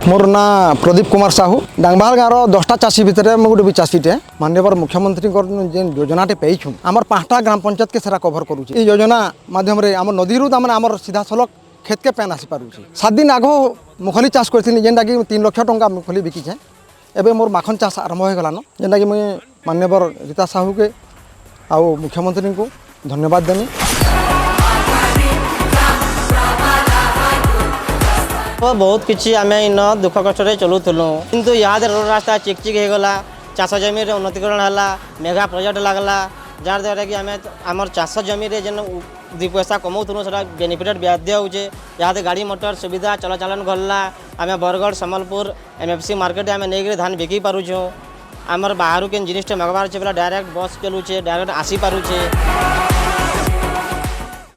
मोर ना प्रदीप कुमार साहू डांगबाल गाँव 10टा चाषी भितर मुझे गोटे भी चाषीटे माननीय मुख्यमंत्री जेन योजनाटे पेयु आमर 5टा ग्राम पंचायत के सारा कभर करुँचे योजना माध्यम आम नदी रू आम सीधा सलख खेत के पैन आसी पारुचे 7 दिन आग मुखली चाष करी जेनटा कि 3 लाख टंका मुखली बिकीचे एवं मोर माखन चाष आरंभ हो गलान जेनटा कि मुझे माननीय रीता साहू के आउ मुख्यमंत्री को धन्यवाद देनी। बहुत किसी आम इन दुख कष्ट चलूलु किंतु यहाँ रोड रास्ता चिकचिक होगला चाष जमी उन्नतिकरण है मेगा प्रोजेक्ट लगला जार द्वारा कि आम आम चाष जमी जेन 2 पैसा कमाऊँ से बेनिफिट ब्याज होचे यहाँ गाड़ी मोटर सुविधा चलचालन गला आम बरगढ़ सम्बलपुर MFC मार्केट आम नहीं धान बिकी पारुछूँ आमर बाहर के जिनिस मगवार बोला डायरेक्ट बस चलुचे डायरेक्ट आसी पारुचे।